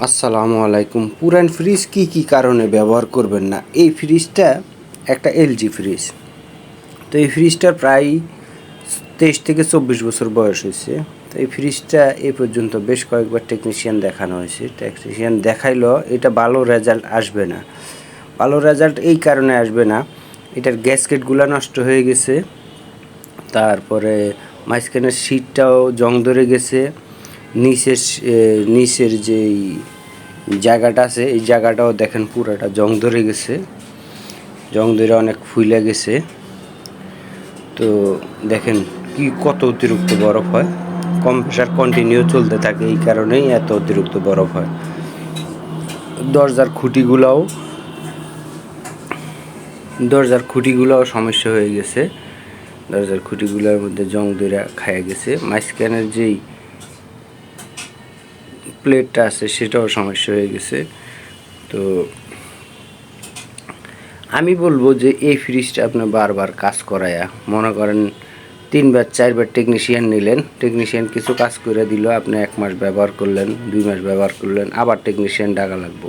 আসসালামু আলাইকুম। পুরান ফ্রিজ কি কারণে ব্যবহার করবেন না? এই ফ্রিজটা একটা এলজি ফ্রিজ। তো এই ফ্রিজটার প্রায় 23 থেকে 24 বছর বয়স হয়েছে। তো এই ফ্রিজটা এই পর্যন্ত বেশ কয়েকবার টেকনিশিয়ান দেখানো হয়েছে। টেকনিশিয়ান দেখাইলো এটা ভালো রেজাল্ট আসবে না। ভালো রেজাল্ট এই কারণে আসবে না, এটার গ্যাসকেটগুলো নষ্ট হয়ে গেছে, তারপরে মাঝখানের সিটটাও জং ধরে গেছে, নিচের যেই জায়গাটা আছে এই জায়গাটাও দেখেন পুরাটা জং ধরে গেছে, জং ধরে অনেক ফুলে গেছে। তো দেখেন কত অতিরিক্ত বরফ হয়, কম্প্রেসার কন্টিনিউ চলতে থাকে, এই কারণেই এত অতিরিক্ত বরফ হয়। দরজার খুঁটিগুলোও সমস্যা হয়ে গেছে, দরজার খুঁটিগুলোর মধ্যে জং ধরে খাইয়ে গেছে। মাঝখানের যেই প্লেটটা আছে সেটাও সমস্যা হয়ে গেছে। তো আমি বলবো যে এই ফ্রিজটা আপনি বারবার কাজ করায়া, মনে করেন 3-4বার টেকনিশিয়ান নিলেন, টেকনিশিয়ান কিছু কাজ করে দিল, আপনি 1 মাস ব্যবহার করলেন, 2 মাস ব্যবহার করলেন, আবার টেকনিশিয়ান ডাকা লাগবো।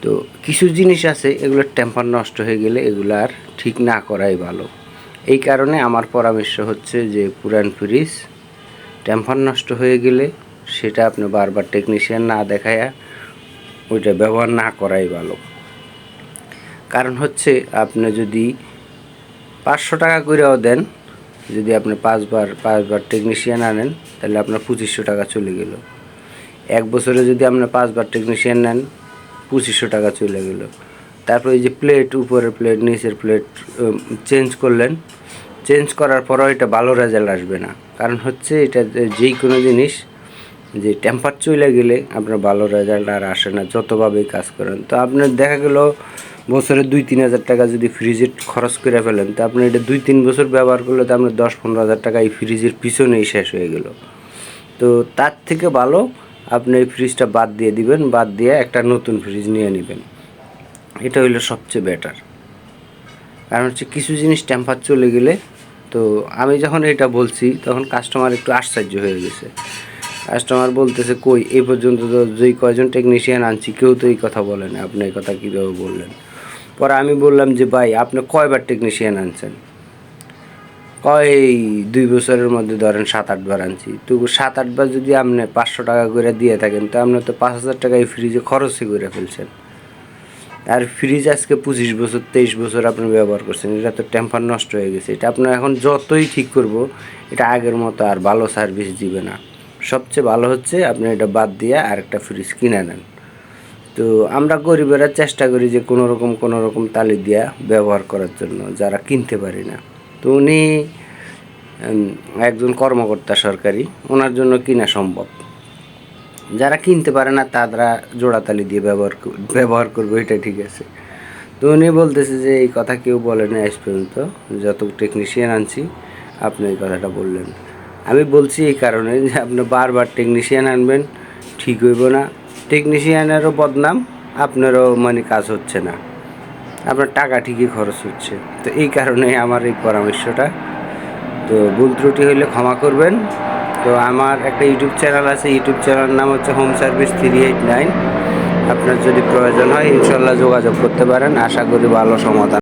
তো কিছু জিনিস আছে এগুলোর টেম্পার নষ্ট হয়ে গেলে এগুলো আর ঠিক না করাই ভালো। এই কারণে আমার পরামর্শ হচ্ছে যে পুরান ফ্রিজ টেম্পার নষ্ট হয়ে গেলে সেটা আপনি বারবার টেকনিশিয়ান না দেখায়া ওইটা ব্যবহার না করাই ভালো। কারণ হচ্ছে আপনি যদি 500 টাকা করেও দেন, যদি আপনি পাঁচবার টেকনিশিয়ান আনেন তাহলে আপনার 2500 টাকা চলে গেল। 1 বছরে যদি আপনি 5বার টেকনিশিয়ান নেন 2500 টাকা চলে গেল। তারপর এই যে প্লেট, উপরের প্লেট নিচের প্লেট চেঞ্জ করলেন, চেঞ্জ করার পরও এটা ভালো রেজাল্ট আসবে না। কারণ হচ্ছে এটা যেই কোনো জিনিস যে টেম্পার চলে গেলে আপনার ভালো রেজাল্ট আর আসে না, যতভাবেই কাজ করেন। তো আপনার দেখা গেল বছরে 2-3 হাজার টাকা যদি ফ্রিজে খরচ করে ফেলেন, তো আপনি এটা 2-3 বছর ব্যবহার করলে তো আপনার 10-15 হাজার টাকা এই ফ্রিজের পিছনেই শেষ হয়ে গেল। তো তার থেকে ভালো আপনি এই ফ্রিজটা বাদ দিয়ে দিবেন, বাদ দিয়ে একটা নতুন ফ্রিজ নিয়ে নেবেন, এটা হইলো সবচেয়ে বেটার। কারণ হচ্ছে কিছু জিনিস টেম্পার চলে গেলে, তো আমি যখন এটা বলছি তখন কাস্টমার একটু আশ্চর্য হয়ে গেছে। কাস্টমার বলতেছে, কই এই পর্যন্ত তো যেই কয়জন টেকনিশিয়ান আনছি কেউ তো এই কথা বলে না, আপনি এই কথা কীভাবে বললেন? পরে আমি বললাম যে ভাই আপনি কয়বার টেকনিশিয়ান আনছেন? এই 2 বছরের মধ্যে ধরেন 7-8 বার আনছি। তো 7-8 বার যদি আপনি 500 টাকা করে দিয়ে থাকেন, তো আপনি তো 5000 টাকা এই ফ্রিজে খরচই করে ফেলছেন। আর ফ্রিজ আজকে 25 বছর 23 বছর আপনি ব্যবহার করছেন, এটা তো টেম্পার নষ্ট হয়ে গেছে। এটা আপনার এখন যতই ঠিক করব এটা আগের মতো আর ভালো সার্ভিস দিবে না। সবচেয়ে ভালো হচ্ছে আপনি এটা বাদ দিয়ে আরেকটা ফ্রিজ কিনে নেন। তো আমরা গরিবেরা চেষ্টা করি যে কোনো রকম তালি দিয়া ব্যবহার করার জন্য, যারা কিনতে পারি না। তো উনি একজন কর্মকর্তা সরকারি, ওনার জন্য কিনা সম্ভব। যারা কিনতে পারে না তারা জোড়াতালি দিয়ে ব্যবহার করবে, এটা ঠিক আছে। তো উনি বলতেছে যে এই কথা কেউ বলে না আজ পর্যন্ত, যত টেকনিশিয়ান আনছি আপনি এই কথাটা বললেন। আমি বলছি এই কারণে যে আপনি বারবার টেকনিশিয়ান আনবেন, ঠিক হইব না, টেকনিশিয়ানেরও বদনাম, আপনারও কাজ হচ্ছে না, আপনার টাকা ঠিকই খরচ হচ্ছে। তো এই কারণে আমার এই পরামর্শটা। তো ভুল ত্রুটি হইলে ক্ষমা করবেন। তো আমার একটা ইউটিউব চ্যানেল আছে, ইউটিউব চ্যানেলের নাম হচ্ছে হোম সার্ভিস 389। আপনার যদি প্রয়োজন হয় ইনশাল্লাহ যোগাযোগ করতে পারেন, আশা করি ভালো সমাধান।